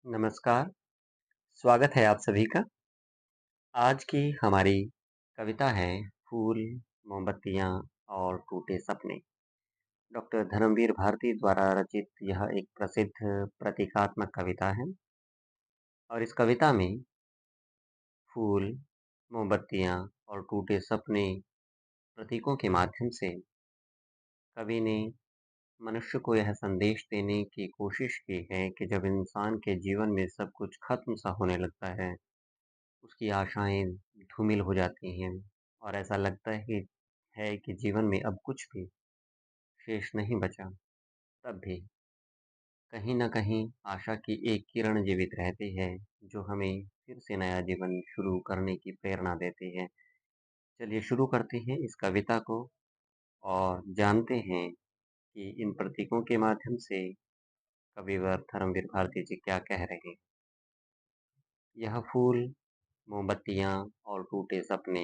नमस्कार, स्वागत है आप सभी का। आज की हमारी कविता है फूल, मोमबत्तियाँ और टूटे सपने। डॉक्टर धर्मवीर भारती द्वारा रचित यह एक प्रसिद्ध प्रतीकात्मक कविता है और इस कविता में फूल, मोमबत्तियाँ और टूटे सपने प्रतीकों के माध्यम से कवि ने मनुष्य को यह संदेश देने की कोशिश की है कि जब इंसान के जीवन में सब कुछ खत्म सा होने लगता है, उसकी आशाएँ धूमिल हो जाती हैं और ऐसा लगता है कि जीवन में अब कुछ भी शेष नहीं बचा। तब भी कहीं न कहीं आशा की एक किरण जीवित रहती है, जो हमें फिर से नया जीवन शुरू करने की प्रेरणा देती है। चलिए शुरू करते हैं इस कविता को और जानते हैं कि इन प्रतीकों के माध्यम से कविवर धर्मवीर भारती जी क्या कह रहे हैं। यह फूल, मोमबत्तियाँ और टूटे सपने,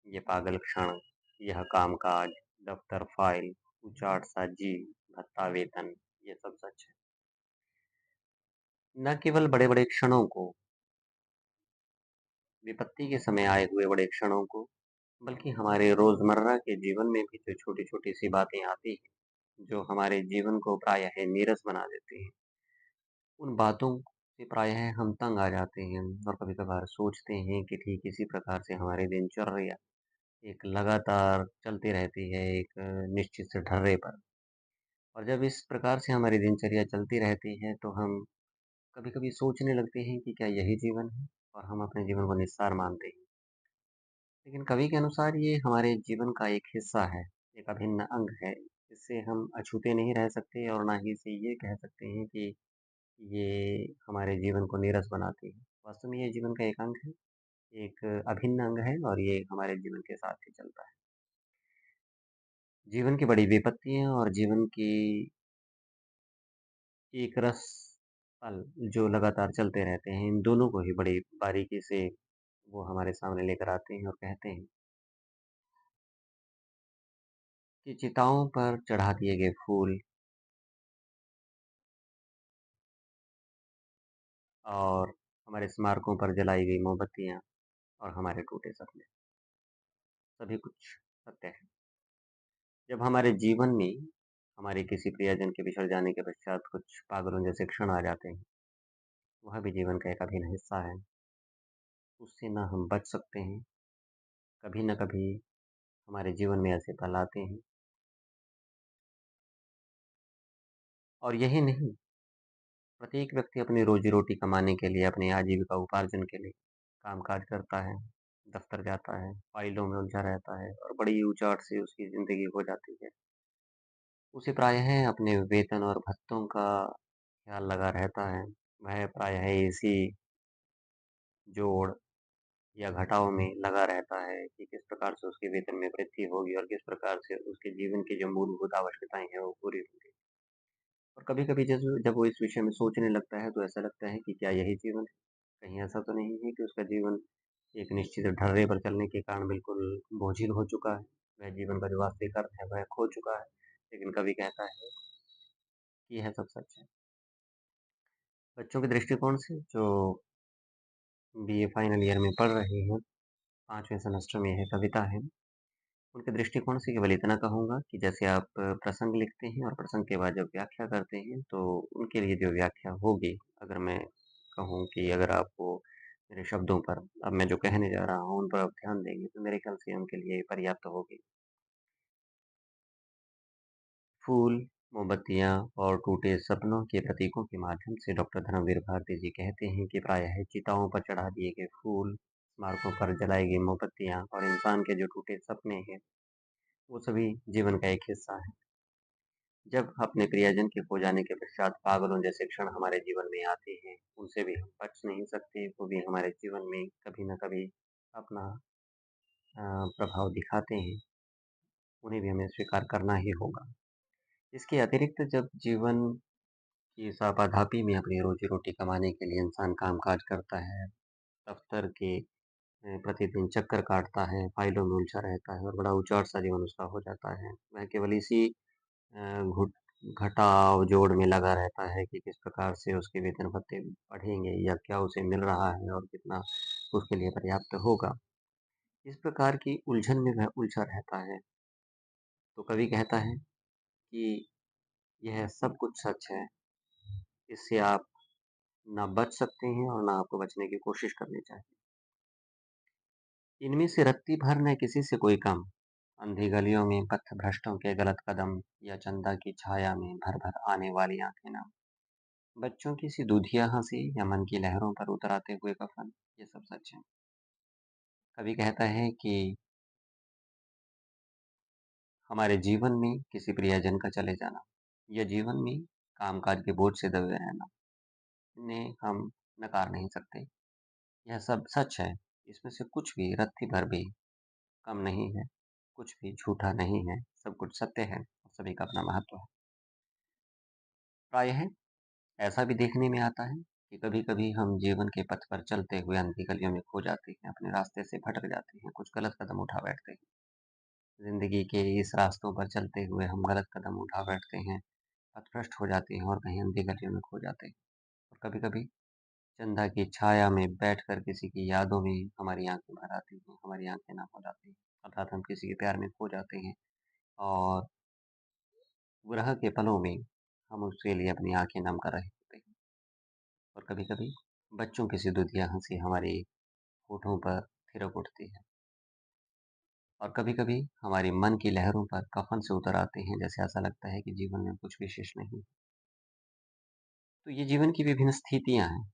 ये पागल क्षण, यह कामकाज, दफ्तर फाइल, उचाट सा जी, भत्ता वेतन, ये सब सच है। न केवल बड़े-बड़े क्षणों को, विपत्ति के समय आए हुए बड़े क्षणों को, बल्कि हमारे रोज़मर्रा के जीवन में भी जो छोटी-छोटी सी बातें आती हैं, जो हमारे जीवन को प्रायः नीरस बना देती हैं, उन बातों से प्रायः हम तंग आ जाते हैं और कभी-कभार सोचते हैं कि ठीक इसी प्रकार से हमारी दिनचर्या एक लगातार चलती रहती है एक निश्चित से ढर्रे पर। और जब इस प्रकार से हमारी दिनचर्या चलती रहती है तो हम कभी-कभी सोचने लगते हैं कि क्या यही जीवन है? और हम अपने जीवन को निस्सार मानते हैं। लेकिन कवि के अनुसार ये हमारे जीवन का एक हिस्सा है, एक अभिन्न अंग है। इससे हम अछूते नहीं रह सकते और ना ही इसे ये कह सकते हैं कि ये हमारे जीवन को नीरस बनाती है। वास्तव में ये जीवन का एक अंग है, एक अभिन्न अंग है और ये हमारे जीवन के साथ ही चलता है। जीवन की बड़ी विपत्तियाँ और जीवन की एक रस पल जो लगातार चलते रहते हैं, इन दोनों को ही बड़ी बारीकी से वो हमारे सामने लेकर आते हैं और कहते हैं कि चिताओं पर चढ़ा दिए गए फूल और हमारे स्मारकों पर जलाई गई मोमबत्तियाँ और हमारे टूटे सपने, सभी कुछ सत्य है। जब हमारे जीवन में हमारे किसी प्रियजन के बिछड़ जाने के पश्चात कुछ पागलों जैसे क्षण आ जाते हैं, वह भी जीवन का एक अभिन्न हिस्सा है। उससे ना हम बच सकते हैं, कभी न कभी हमारे जीवन में ऐसे पल आते हैं और यही नहीं, प्रत्येक व्यक्ति अपनी रोजी-रोटी कमाने के लिए, अपनी आजीविका उपार्जन के लिए काम-काज करता है, दफ़्तर जाता है, फ़ाइलों में उलझा रहता है और बड़ी उचाट से उसकी ज़िंदगी हो जाती है। उसे प्रायः अपने वेतन और भत्तों का ख़्याल लगा रहता है। वह प्रायः इसी जोड़ या घटाव में लगा रहता है कि किस प्रकार से उसके वेतन में वृद्धि होगी और किस प्रकार से उसके जीवन की जो मूलभूत आवश्यकताएँ हैं, वो पूरी होंगी। और कभी-कभी जब वो इस विषय में सोचने लगता है, तो ऐसा लगता है कि क्या यही जीवन है? कहीं ऐसा तो नहीं है कि उसका जीवन एक निश्चित ढर्रे पर चलने के कारण बिल्कुल बोझिल हो चुका है। वह जीवन का जो वास्तविक अर्थ है वह खो चुका है। लेकिन कवि कहता है कि यह सब सच है। बच्चों के दृष्टिकोण से जो बीए फाइनल ईयर में पढ़ रहे हैं, 5वें सेमेस्टर में यह कविता है, उनके दृष्टिकोण से केवल इतना कहूँगा कि जैसे आप प्रसंग लिखते हैं और प्रसंग के बाद जब व्याख्या करते हैं, तो उनके लिए जो व्याख्या होगी, अगर मैं कहूँ कि अगर आप वो मेरे शब्दों पर अब मैं जो कहने जा रहा हूँ, उन पर आप ध्यान देंगे, तो मेरे ख्याल से उनके लिए पर्याप्त होगी। फूल, मोमबत्तियाँ और टूटे सपनों के प्रतीकों के माध्यम से डॉक्टर धर्मवीर भारती जी कहते हैं कि प्रायः चिताओं पर चढ़ा दिए गए फूल, स्मारकों पर जलाई गई मोमबत्तियाँ और इंसान के जो टूटे सपने हैं, वो सभी जीवन का एक हिस्सा है। जब अपने प्रियजन के खो जाने के पश्चात पागलों जैसे क्षण हमारे जीवन में आते हैं, उनसे भी हम बच नहीं सकते, वो भी हमारे जीवन में कभी न कभी अपना प्रभाव दिखाते हैं, उन्हें भी हमें स्वीकार करना ही होगा। इसके अतिरिक्त जब जीवन की इस आपाधापी में अपनी रोज़ी-रोटी कमाने के लिए इंसान काम-काज करता है, दफ़्तर के प्रतिदिन चक्कर काटता है, फ़ाइलों में उलझा रहता है और बड़ा उचाट-सा जीवन उसका हो जाता है। वह केवल इसी घुट घटाव-जोड़ में लगा रहता है कि किस प्रकार से उसके वेतन-भत्ते बढ़ेंगे या क्या उसे मिल रहा है और कितना उसके लिए पर्याप्त होगा। इस प्रकार की उलझन में वह उलझा रहता है। तो कवि कहता है कि यह सब कुछ सच है, इससे आप ना बच सकते हैं और ना आपको बचने की कोशिश करनी चाहिए। इनमें से रत्ती भर न किसी से कोई कम, अंधी गलियों में पथभ्रष्टों के गलत कदम या चंदा की छाया में भर-भर आने वाली आँखें नम, बच्चों की सी दूधिया हँसी या मन की लहरों पर उतर आते हुए कफन, ये सब सच है। कवि कहता है कि हमारे जीवन में किसी प्रियजन का चले जाना या जीवन में कामकाज के बोझ से दबे रहना, इन्हें हम नकार नहीं सकते। यह सब सच है। इसमें से कुछ भी रत्ती भर भी कम नहीं है, कुछ भी झूठा नहीं है, सब कुछ सत्य है और सभी का अपना महत्व है। प्रायः ऐसा भी देखने में आता है कि कभी-कभी हम जीवन के पथ पर चलते हुए अंधी गलियों में खो जाते हैं, अपने रास्ते से भटक जाते हैं, कुछ गलत कदम उठा बैठते हैं। ज़िंदगी के इस रास्तों पर चलते हुए हम गलत कदम उठा बैठते हैं, पथभ्रष्ट हो जाते हैं और कहीं अंधी गलियों में खो जाते हैं। और कभी-कभी चंदा की छाया में बैठकर किसी की यादों में हमारी आँखें भर आती हैं, हमारी आँखें नम हो जाती हैं। अर्थात हम किसी के प्यार में खो जाते हैं और विरह के पलों में हम उसके लिए अपनी आँखें नम कर रहे होते हैं। और कभी-कभी बच्चों की सी दुधिया हँसी हमारे होठों पर थिरक उठती है और कभी-कभी हमारी मन की लहरों पर कफन से उतर आते हैं, जैसे ऐसा लगता है कि जीवन में कुछ विशेष नहीं। तो ये जीवन की विभिन्न स्थितियाँ हैं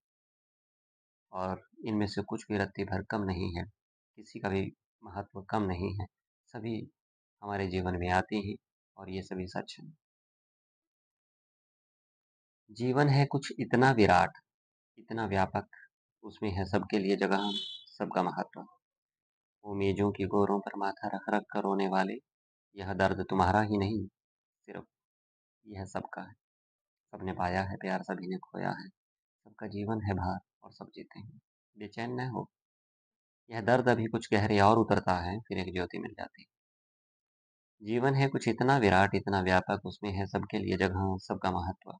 और इनमें से कुछ भी रत्ती भर कम नहीं है, किसी का भी महत्व कम नहीं है। सभी हमारे जीवन में आती हैं और ये सभी सच हैं। जीवन है कुछ इतना विराट, इतना व्यापक, उसमें है सबके लिए जगह, सबका महत्व। उम्मीदों की गोरों पर माथा रख रख कर रोने वाले, यह दर्द तुम्हारा ही नहीं, सिर्फ यह सबका है। सबने पाया है प्यार, सभी ने खोया है, सबका जीवन है भार और सब जीते हैं। बेचैन न हो, यह दर्द अभी कुछ गहरे और उतरता है, फिर एक ज्योति मिल जाती है। जीवन है कुछ इतना विराट, इतना व्यापक, उसमें है सबके लिए जगह, सबका महत्व।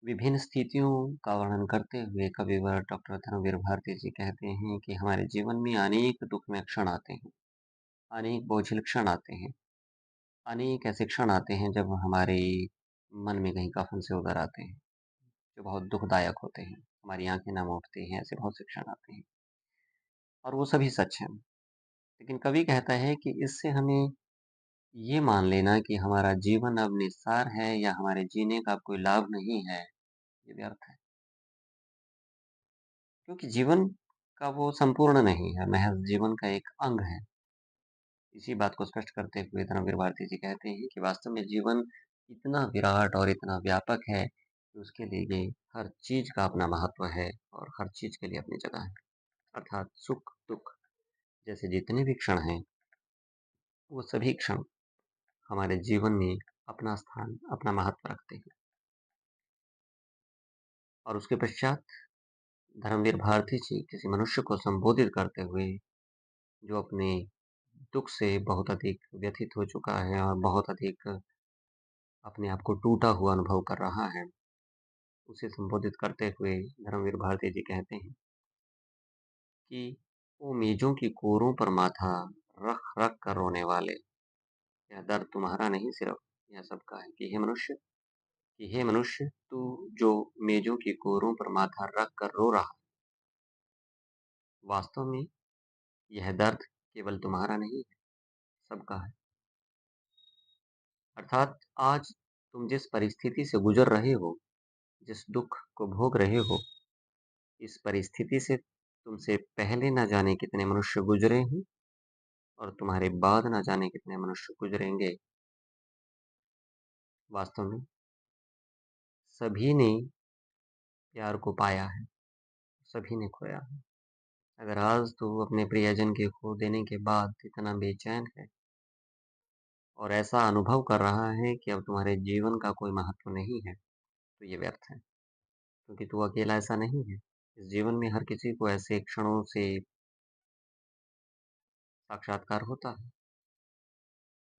विभिन्न स्थितियों का वर्णन करते हुए कविवर डॉक्टर धर्मवीर भारती जी कहते हैं कि हमारे जीवन में अनेक दुखमय क्षण आते हैं, अनेक बोझिल क्षण आते हैं, अनेक ऐसे क्षण आते हैं जब हमारे मन में कहीं कफन से उतर आते हैं, जो बहुत दुखदायक होते हैं। हमारी आँखें नम उठती हैं, ऐसे बहुत से क्षण आते हैं और वो सभी सच हैं। लेकिन कवि कहता है कि इससे हमें ये मान लेना कि हमारा जीवन अब निस्सार है या हमारे जीने का अब कोई लाभ नहीं है, ये व्यर्थ है। क्योंकि जीवन का वो संपूर्ण नहीं है, महज़ जीवन का एक अंग है। इसी बात को स्पष्ट करते हुए धर्मवीर भारती जी कहते हैं कि वास्तव में जीवन इतना विराट और इतना व्यापक है कि उसके लिए हर चीज़ का अपना महत्व है और हर चीज़ के लिए अपनी जगह है। अर्थात सुख-दुःख जैसे जितने भी क्षण हैं, वो सभी क्षण हमारे जीवन में अपना स्थान, अपना महत्व रखते हैं। और उसके पश्चात धर्मवीर भारती जी किसी मनुष्य को संबोधित करते हुए, जो अपने दुःख से बहुत अधिक व्यथित हो चुका है और बहुत अधिक अपने आप को टूटा हुआ अनुभव कर रहा है, उसे संबोधित करते हुए धर्मवीर भारती जी कहते हैं कि "ओ मेजों की कोरों पर माथा रख रख कर रोने वाले, यह दर्द तुम्हारा नहीं सिर्फ, यह सबका है। कि हे मनुष्य, तू जो मेजों की कोरों पर माथा रख कर रो रहा है, वास्तव में यह दर्द केवल तुम्हारा नहीं है, सबका है। अर्थात आज तुम जिस परिस्थिति से गुजर रहे हो, जिस दुःख को भोग रहे हो, इस परिस्थिति से तुमसे पहले न जाने कितने मनुष्य गुजरे हैं और तुम्हारे बाद न जाने कितने मनुष्य गुजरेंगे। वास्तव में सभी ने प्यार को पाया है, सभी ने खोया है। अगर आज तू अपने प्रियजन के खो देने के बाद इतना बेचैन है और ऐसा अनुभव कर रहा है कि अब तुम्हारे जीवन का कोई महत्व नहीं है, तो ये व्यर्थ है। क्योंकि तू अकेला ऐसा नहीं है। इस जीवन में हर किसी को ऐसे क्षणों से साक्षात्कार होता है।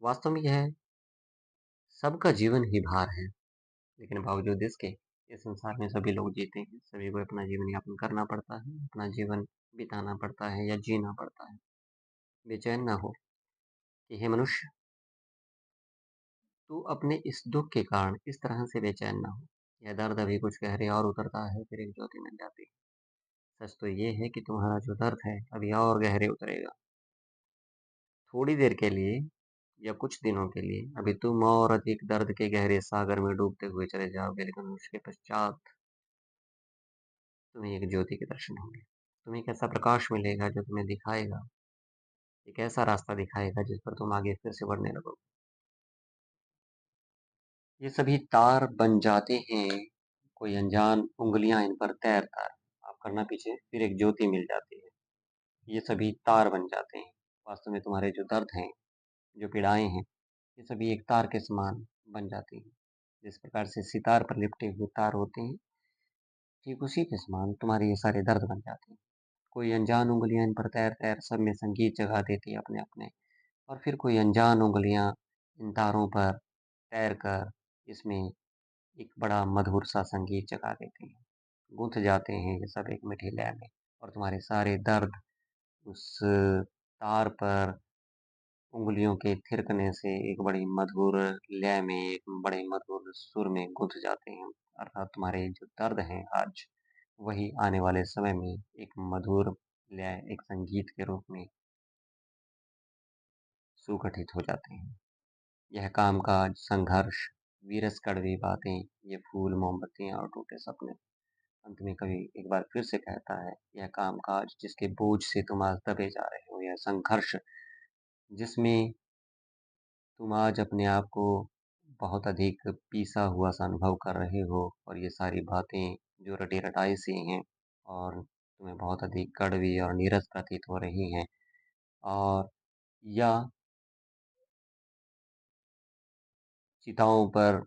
वास्तव में यह सबका जीवन ही भार है, लेकिन बावजूद इसके इस संसार में सभी लोग जीते हैं, सभी को अपना जीवन यापन करना पड़ता है, अपना जीवन बिताना पड़ता है या जीना पड़ता है। बेचैन ना हो कि हे मनुष्य, तू अपने इस दुःख के कारण इस तरह से बेचैन ना हो। यह दर्द अभी कुछ गहरे और उतरता है, फिर एक ज्योति मिल जाती है। सच तो ये है कि तुम्हारा जो दर्द है, अभी और गहरे उतरेगा। थोड़ी देर के लिए या कुछ दिनों के लिए अभी तुम और अधिक दर्द के गहरे सागर में डूबते हुए चले जाओगे, लेकिन उसके पश्चात तुम्हें एक ज्योति के दर्शन होंगे। तुम्हें एक ऐसा प्रकाश मिलेगा जो तुम्हें दिखाएगा, एक ऐसा रास्ता दिखाएगा जिस पर तुम आगे फिर से बढ़ने लगोगे। ये सभी तार बन जाते हैं, कोई अनजान उँगलियाँ इन पर तैर-तैर माफ़ करना पीछे फिर एक ज्योति मिल जाती है। ये सभी तार बन जाते हैं। वास्तव में तुम्हारे जो दर्द हैं, जो पीड़ाएँ हैं, ये सभी एक तार के समान बन जाती हैं। जिस प्रकार से सितार पर लिपटे हुए तार होते हैं, ठीक उसी के समान तुम्हारे ये सारे दर्द बन जाते हैं। कोई अनजान उँगलियाँ इन पर तैर-तैर सब में संगीत जगा देती है अपने-अपने, और फिर कोई अनजान उँगलियाँ इन तारों पर तैर कर इसमें एक बड़ा मधुर सा संगीत जगा देती हैं। गूँथ जाते हैं ये सब एक मीठी लय में, और तुम्हारे सारे दर्द उस तार पर उँगलियों के थिरकने से एक बड़ी मधुर लय में, एक बड़े मधुर सुर में गूँथ जाते हैं। अर्थात तुम्हारे जो दर्द हैं आज, वही आने वाले समय में एक मधुर लय, एक संगीत के रूप में सुगठित हो जाते हैं। यह कामकाज, संघर्ष, वीरस कड़वी बातें, ये फूल, मोमबत्तियाँ और टूटे सपने। अंत में कवि एक बार फिर से कहता है, यह कामकाज जिसके बोझ से तुम आज दबे जा रहे हो, यह संघर्ष जिसमें तुम आज अपने आप को बहुत अधिक पीसा हुआ सा अनुभव कर रहे हो, और ये सारी बातें जो रटी-रटाई सी हैं और तुम्हें बहुत अधिक कड़वी और नीरस प्रतीत हो रही हैं, और या चिताओं पर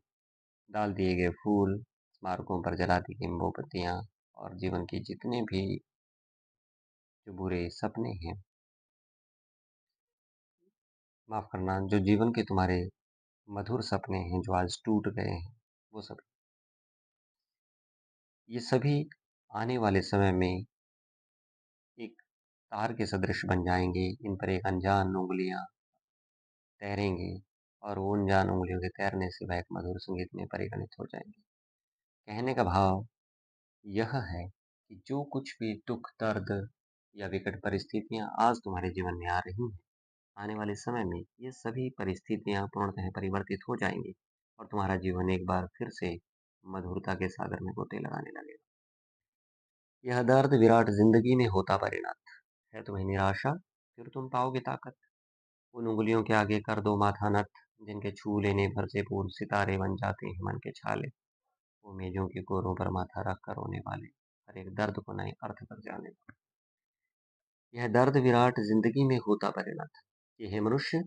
डाल दिए गए फूल, स्मारकों पर जला दी गई मोमबत्तियाँ, और जीवन के जितने भी जो बुरे सपने हैं, माफ़ करना, जो जीवन के तुम्हारे मधुर सपने हैं जो आज टूट गए हैं, वो सब, ये सभी आने वाले समय में एक तार के सदृश बन जाएँगे। इन पर एक अनजान उँगलियाँ तैरेंगी, और वो अनजान उँगलियों के तैरने से वह एक मधुर संगीत में परिगणित हो जाएँगी। कहने का भाव यह है कि जो कुछ भी दुःख, दर्द या विकट परिस्थितियाँ आज तुम्हारे जीवन में आ रही हैं, आने वाले समय में ये सभी परिस्थितियाँ पूर्णतः परिवर्तित हो जाएँगी, और तुम्हारा जीवन एक बार फिर से मधुरता के सागर में गोते लगाने लगेगा। यह दर्द विराट ज़िंदगी में होता परिणत है तुम्हें निराशा, फिर तुम पाओगे ताकत। उन उँगलियों के आगे कर दो माथा नत, जिनके छू लेने भर से पूर्ण सितारे बन जाते हैं मन के छाले। वो मेजों के कोरों पर माथा रख कर रोने वाले, हर एक दर्द को नए अर्थ तक जाने। यह दर्द विराट ज़िंदगी में होता परिणत। ये है मनुष्य,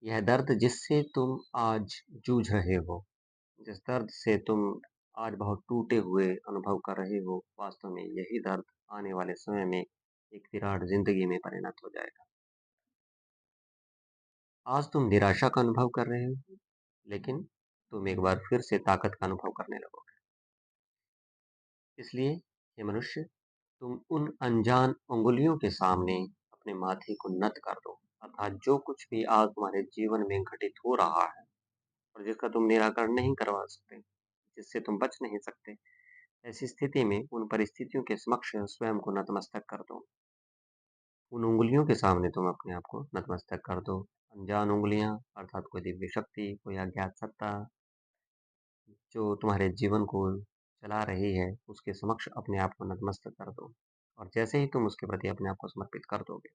यह दर्द जिससे तुम आज जूझ रहे हो, जिस दर्द से तुम आज बहुत टूटे हुए अनुभव कर रहे हो, वास्तव में यही दर्द आने वाले समय में एक विराट ज़िंदगी में परिणत हो जाएगा। आज तुम निराशा का अनुभव कर रहे हो, लेकिन तुम एक बार फिर से ताकत का अनुभव करने लगोगे। इसलिए हे मनुष्य, तुम उन अनजान उँगलियों के सामने अपने माथे को नत कर दो। अर्थात जो कुछ भी आज तुम्हारे जीवन में घटित हो रहा है, और जिसका तुम निराकरण नहीं करवा सकते, जिससे तुम बच नहीं सकते, ऐसी स्थिति में उन परिस्थितियों के समक्ष स्वयं को नतमस्तक कर दो। उन उँगलियों के सामने तुम अपने आप को नतमस्तक कर दो। अनजान उँगलियाँ अर्थात कोई दिव्य शक्ति, कोई अज्ञात सत्ता जो तुम्हारे जीवन को चला रही है, उसके समक्ष अपने आप को नतमस्तक कर दो। और जैसे ही तुम उसके प्रति अपने आप को समर्पित कर दोगे,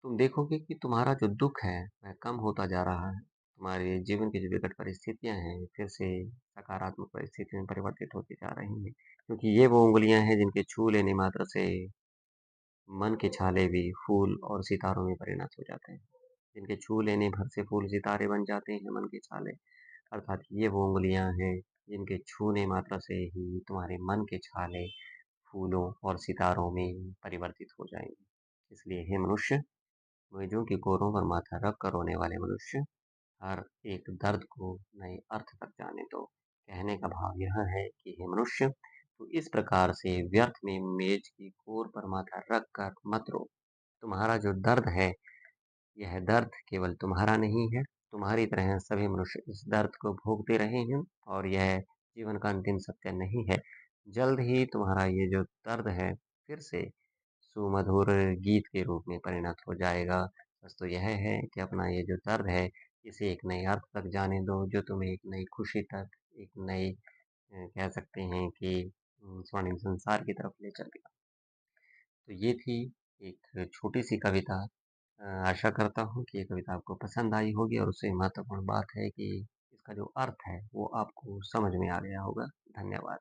तुम देखोगे कि तुम्हारा जो दुःख है, वह कम होता जा रहा है। तुम्हारे जीवन की जो विकट परिस्थितियाँ हैं, फिर से सकारात्मक परिस्थितियों में परिवर्तित होती जा रही हैं। क्योंकि ये वो उँगलियाँ हैं जिनके छू लेने मात्र से मन के छाले भी फूल और सितारों में परिणत हो जाते हैं। जिनके छू लेने भर से फूल सितारे बन जाते हैं मन के छाले। अर्थात ये वो उँगलियाँ हैं जिनके छूने मात्र से ही तुम्हारे मन के छाले फूलों और सितारों में परिवर्तित हो जाएँगे। इसलिए हे मनुष्य, मेजों के कोरों पर माथा रख कर रोने वाले मनुष्य, हर एक दर्द को नए अर्थ तक जाने दो। कहने का भाव यह है कि हे मनुष्य, तू इस प्रकार से व्यर्थ में मेज की कोर पर माथा रख कर मत रो। तुम्हारा जो दर्द है, यह दर्द केवल तुम्हारा नहीं है। तुम्हारी तरह सभी मनुष्य इस दर्द को भोगते रहे हैं और यह जीवन का अंतिम सत्य नहीं है। जल्द ही तुम्हारा ये जो दर्द है, फिर से सुमधुर गीत के रूप में परिणत हो जाएगा। बस तो यह है कि अपना ये जो दर्द है, इसे एक नए अर्थ तक जाने दो, जो तुम्हें एक नई खुशी तक, एक नई कह सकते हैं कि स्वर्णिम संसार की तरफ ले चल गया। तो ये थी एक छोटी-सी कविता। आशा करता हूँ कि ये कविता आपको पसंद आई होगी और उससे महत्वपूर्ण बात है कि इसका जो अर्थ है, वो आपको समझ में आ गया होगा। धन्यवाद।